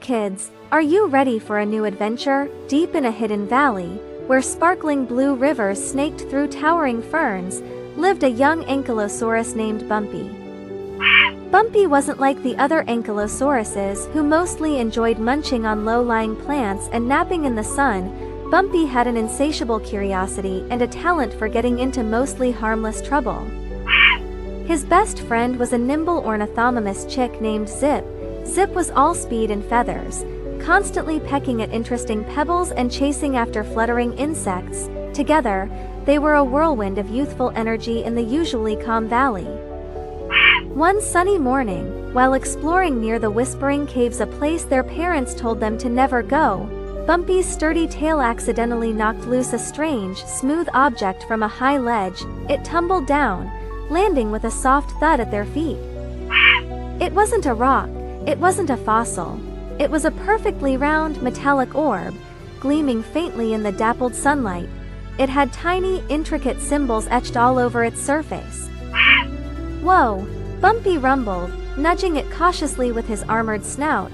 kids, are you ready for a new adventure? Deep in a hidden valley, where sparkling blue rivers snaked through towering ferns, lived a young Ankylosaurus named Bumpy. Bumpy wasn't like the other Ankylosauruses who mostly enjoyed munching on low-lying plants and napping in the sun. Bumpy had an insatiable curiosity and a talent for getting into mostly harmless trouble. His best friend was a nimble Ornithomimus chick named Zip. Zip was all speed and feathers, constantly pecking at interesting pebbles and chasing after fluttering insects. Together, they were a whirlwind of youthful energy in the usually calm valley. One sunny morning, while exploring near the Whispering Caves, a place their parents told them to never go, Bumpy's sturdy tail accidentally knocked loose a strange, smooth object from a high ledge. It tumbled down, landing with a soft thud at their feet. It wasn't a rock, it wasn't a fossil. It was a perfectly round, metallic orb, gleaming faintly in the dappled sunlight. It had tiny, intricate symbols etched all over its surface. Whoa! Bumpy rumbled, nudging it cautiously with his armored snout.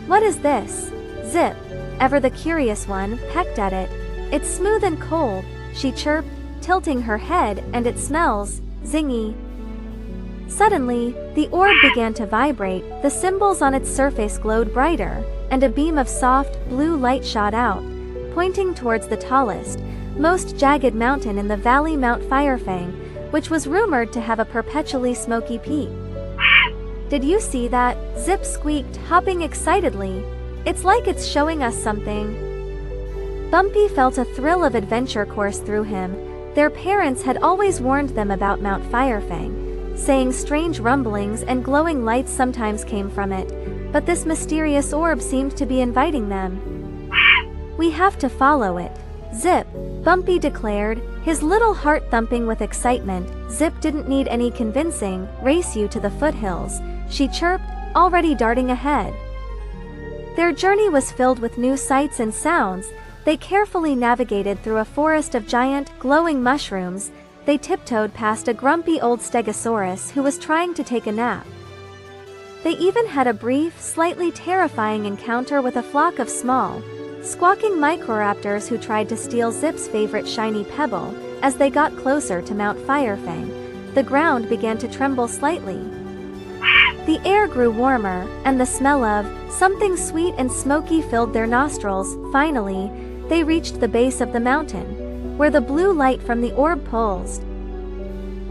What is this? Zip, ever the curious one, pecked at it. It's smooth and cold, she chirped, tilting her head, and it smells zingy. Suddenly, the orb began to vibrate, the symbols on its surface glowed brighter, and a beam of soft, blue light shot out, pointing towards the tallest, most jagged mountain in the valley, Mount Firefang, which was rumored to have a perpetually smoky peak. Did you see that? Zip squeaked, hopping excitedly. It's like it's showing us something. Bumpy felt a thrill of adventure course through him. Their parents had always warned them about Mount Firefang, saying strange rumblings and glowing lights sometimes came from it, but this mysterious orb seemed to be inviting them. We have to follow it. Zip, Bumpy declared, his little heart thumping with excitement. Zip didn't need any convincing. Race you to the foothills, she chirped, already darting ahead. Their journey was filled with new sights and sounds. They carefully navigated through a forest of giant, glowing mushrooms. They tiptoed past a grumpy old stegosaurus who was trying to take a nap. They even had a brief, slightly terrifying encounter with a flock of small, squawking microraptors who tried to steal Zip's favorite shiny pebble. As they got closer to Mount Firefang, the ground began to tremble slightly. The air grew warmer, and the smell of something sweet and smoky filled their nostrils. Finally, they reached the base of the mountain, where the blue light from the orb pulsed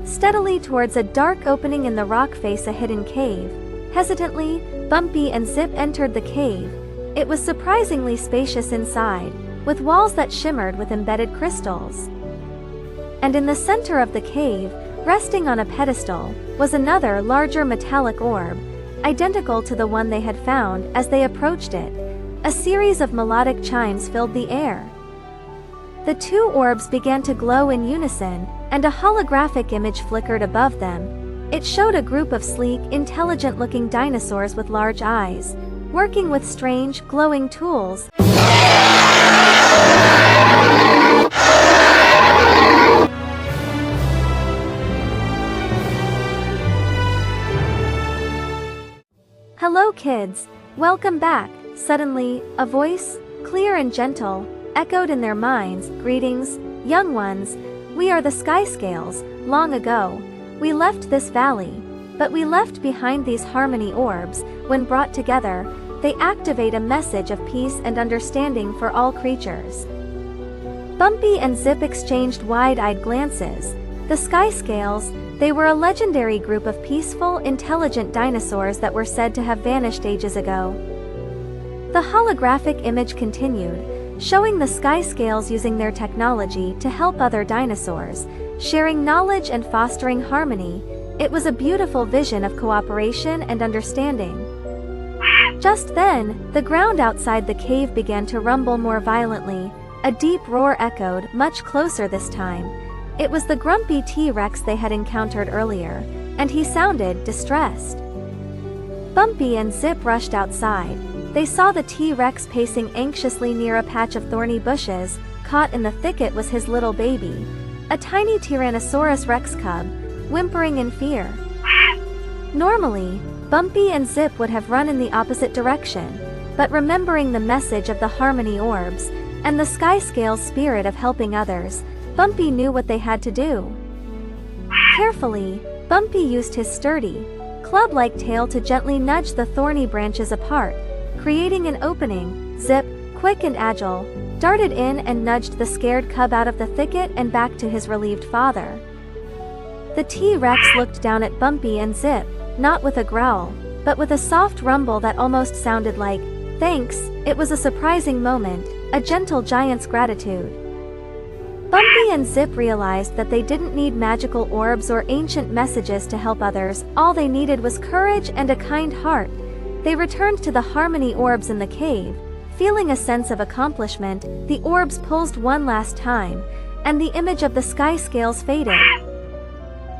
steadily towards a dark opening in the rock face, a hidden cave. Hesitantly, Bumpy and Zip entered the cave. It was surprisingly spacious inside, with walls that shimmered with embedded crystals. And in the center of the cave, resting on a pedestal, was another larger metallic orb, identical to the one they had found. As they approached it, a series of melodic chimes filled the air. The two orbs began to glow in unison, and a holographic image flickered above them. It showed a group of sleek, intelligent-looking dinosaurs with large eyes, working with strange, glowing tools. Hello kids, welcome back. Suddenly, a voice, clear and gentle, echoed in their minds. Greetings, young ones. We are the Sky Scales. Long ago, we left this valley, but we left behind these harmony orbs. When brought together, they activate a message of peace and understanding for all creatures. Bumpy and Zip exchanged wide-eyed glances. The Sky Scales, they were a legendary group of peaceful, intelligent dinosaurs that were said to have vanished ages ago. The holographic image continued, showing the Sky Scales using their technology to help other dinosaurs, sharing knowledge and fostering harmony. It was a beautiful vision of cooperation and understanding. Just then, the ground outside the cave began to rumble more violently. A deep roar echoed, much closer this time. It was the grumpy T-Rex they had encountered earlier, and he sounded distressed. Bumpy and Zip rushed outside. They saw the T-Rex pacing anxiously near a patch of thorny bushes. Caught in the thicket was his little baby, a tiny Tyrannosaurus Rex cub, whimpering in fear. Normally, Bumpy and Zip would have run in the opposite direction, but remembering the message of the harmony orbs and the sky scale's spirit of helping others, Bumpy knew what they had to do. Carefully, Bumpy used his sturdy, club-like tail to gently nudge the thorny branches apart, creating an opening. Zip, quick and agile, darted in and nudged the scared cub out of the thicket and back to his relieved father. The T-Rex looked down at Bumpy and Zip, not with a growl, but with a soft rumble that almost sounded like, "Thanks." It was a surprising moment, a gentle giant's gratitude. Bumpy and Zip realized that they didn't need magical orbs or ancient messages to help others. All they needed was courage and a kind heart. They returned to the harmony orbs in the cave, feeling a sense of accomplishment. The orbs pulsed one last time, and the image of the sky scales faded.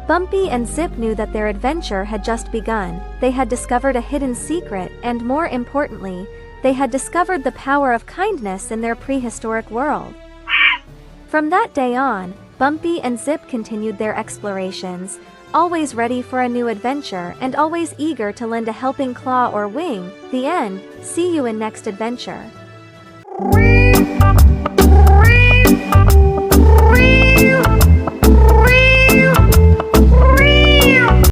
Bumpy and Zip knew that their adventure had just begun. They had discovered a hidden secret, and more importantly, they had discovered the power of kindness in their prehistoric world. From that day on, Bumpy and Zip continued their explorations, always ready for a new adventure and always eager to lend a helping claw or wing. The end. See you in next adventure.